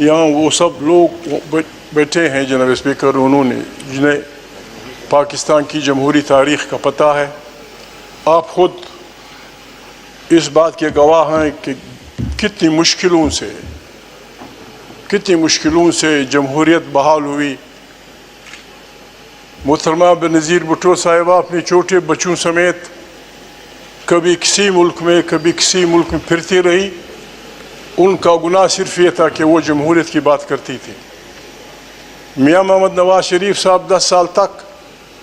यहाँ वो सब लोग बैठे हैं जनाब स्पीकर, उन्होंने जिन्हें पाकिस्तान की जमहूरी तारीख़ का पता है। आप ख़ुद इस बात के गवाह हैं कि कितनी मुश्किलों से जमहूरियत बहाल हुई। मोहतरमा बेनज़ीर भुट्टो साहिबा अपने छोटे बच्चों समेत कभी किसी मुल्क में कभी किसी मुल्क में फिरती रही। उनका गुनाह सिर्फ ये था कि वो जमहूरियत की बात करती थी। मियाँ मोहम्मद नवाज शरीफ साहब 10 साल तक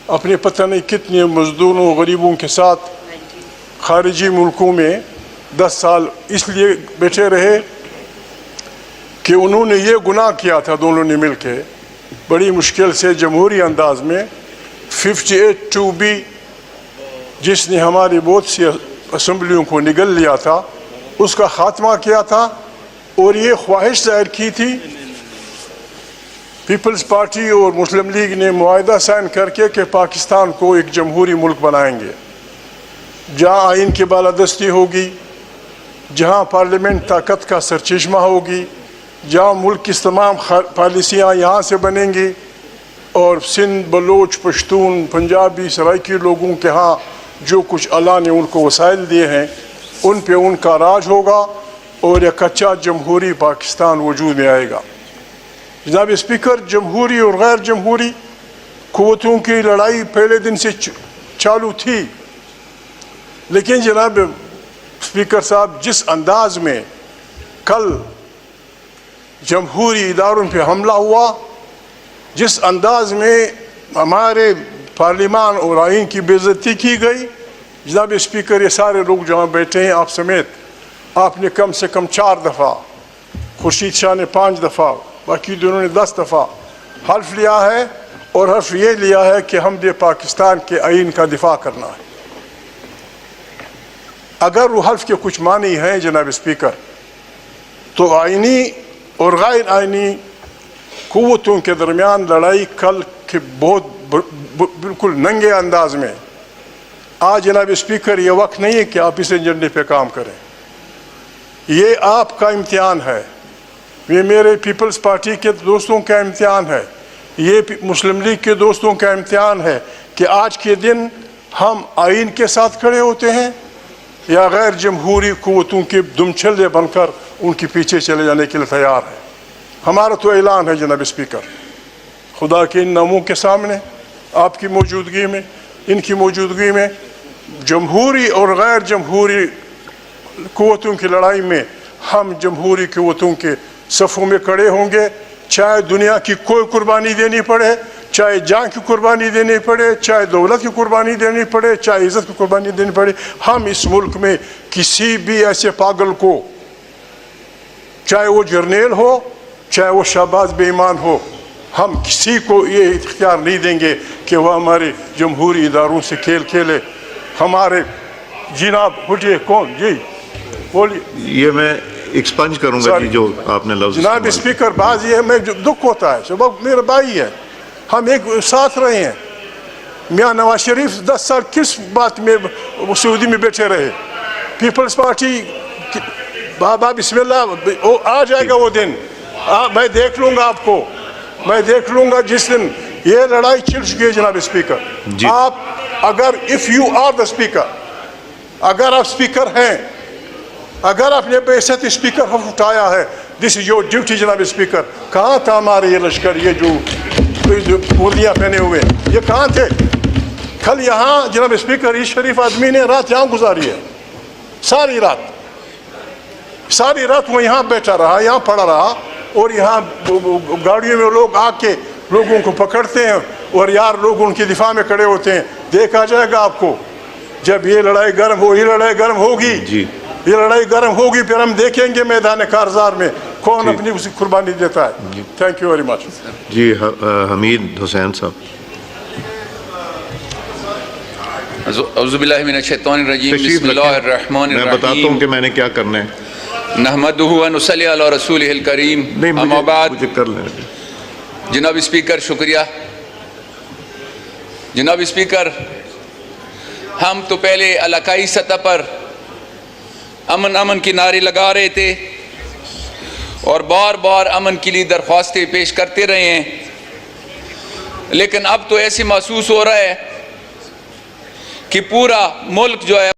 अपने पता नहीं कितने मज़दूरों गरीबों के साथ खारिजी मुल्कों में 10 साल इसलिए बैठे रहे कि उन्होंने ये गुनाह किया था दोनों ने मिल के बड़ी मुश्किल से जमहूरी अंदाज में 58(2)B जिसने हमारी बहुत सी असम्बलियों को निगल लिया था उसका ख़ात्मा किया था। और ये ख्वाहिश ज़ाहिर की थी पीपल्स पार्टी और मुस्लिम लीग ने मुआहदा साइन करके कि पाकिस्तान को एक जमहूरी मुल्क बनाएंगे, जहाँ आइन की बालादस्ती होगी, जहाँ पार्लियामेंट ताकत का सरचश्मा होगी, जहाँ मुल्क की तमाम पॉलिसियाँ यहाँ से बनेंगी और सिंध, बलोच, पश्तून, पंजाबी, सराइकी लोगों के यहाँ जो कुछ अल्लाह ने उनको वसाइल दिए हैं उन पे उनका राज होगा और एक अच्छा जमहूरी पाकिस्तान वजूद में आएगा। जनाब स्पीकर, जमहूरी और गैर जमहूरी क़ुव्वतों की लड़ाई पहले दिन से चालू थी, लेकिन जनाब स्पीकर साहब जिस अंदाज में कल जमहूरी इदारों पे हमला हुआ, जिस अंदाज में हमारे पार्लिमान और आइन की बेइज्जती की गई, जनाब स्पीकर ये सारे लोग जहाँ बैठे हैं आप समेत, आपने कम से कम 4 दफ़ा, खुर्शीद शाह ने 5 दफ़ा, बाकी दोनों ने 10 दफ़ा हल्फ लिया है और हल्फ ये लिया है कि हम ये पाकिस्तान के आइन का दिफा करना है। अगर वो हल्फ के कुछ मानी हैं जनाब स्पीकर, तो आइनी और गैर आइनी क़ुव्वतों के दरमियान लड़ाई कल के बहुत बिल्कुल नंगे अंदाज में। आज जनाब स्पीकर ये वक्त नहीं है कि आप इस एजेंडे पे काम करें, ये आपका इम्तिहान है, ये मेरे पीपल्स पार्टी के दोस्तों का इम्तिहान है, ये मुस्लिम लीग के दोस्तों का इम्तिहान है कि आज के दिन हम आइन के साथ खड़े होते हैं या गैर जमहूरी क़ुव्वतों के दुमछल्ले बनकर उनके पीछे चले जाने के लिए तैयार है। हमारा तो ऐलान है जनाब स्पीकर, खुदा के इन नामों के सामने, आपकी मौजूदगी में, इनकी मौजूदगी में, जमहूरी और गैर जमहूरी क़ुव्वतों की लड़ाई में हम जमहूरी क़ुव्वतों के सफ़ों में खड़े होंगे, चाहे दुनिया की कोई कुर्बानी देनी पड़े, चाहे जान की कुर्बानी देनी पड़े, चाहे दौलत की कुर्बानी देनी पड़े, चाहे इज़्ज़त की कुर्बानी देनी पड़े। हम इस मुल्क में किसी भी ऐसे पागल को, चाहे वो जर्नेल हो, चाहे वो शाहबाज बेईमान हो, हम किसी को ये इख्तियार नहीं देंगे कि वह हमारे जमहूरी इदारों से खेल खेले। हमारे जनाब उठिए, कौन जी बोलिए, ये मैं एक्सपंज करूंगा जी जो आपने लफ्ज़। जनाब स्पीकर, बात ये है, मैं दुख होता है, सबक मेरा भाई है, हम एक साथ रहे हैं। मियाँ नवाज शरीफ 10 साल किस बात में सऊदी में बैठे रहे, पीपल्स पार्टी बाबा बिस्मिल्लाह, आ जाएगा वो दिन, मैं देख लूँगा आपको, मैं देख लूँगा जिस दिन ये लड़ाई छिड़ चुकी है। जनाब स्पीकर, आप अगर if you are the speaker, अगर आप स्पीकर हैं, अगर आपने बेइज्जत स्पीकर हफ उठाया है, दिस इज योर ड्यूटी जनाब स्पीकर। कहाँ था हमारे ये लश्कर, ये जो मुर्दियाँ पहने हुए, ये कहाँ थे कल यहाँ? जनाब स्पीकर, इस शरीफ आदमी ने रात यहाँ गुजारी है, सारी रात वो यहाँ बैठा रहा, यहाँ पड़ा रहा, और यहाँ गाड़ियों में लोग आके लोगों को पकड़ते हैं और यार लोग उनके दिफा में खड़े होते हैं। देखा जाएगा आपको जब ये लड़ाई गर्म हो, ये लड़ाई गर्म होगी जी, ये लड़ाई गर्म होगी, फिर हम देखेंगे मैदान कारज़ार में कौन अपनी उसी कुर्बानी देता है। थैंक यू वेरी मच जी। हमीद हुसैन साहब। मैं बताता हूँ कि मैंने क्या करना है। नहमदुहु व नुसल्ली अला रसूलिहिल करीम, अम्मा बाद। जनाब स्पीकर शुक्रिया। जनाब स्पीकर, हम तो पहले इलाकाई सतह पर अमन अमन की नारे लगा रहे थे, اور بار بار امن کے لیے درخواستیں پیش کرتے رہے ہیں، لیکن اب تو ایسے محسوس ہو رہا ہے کہ پورا ملک جو ہے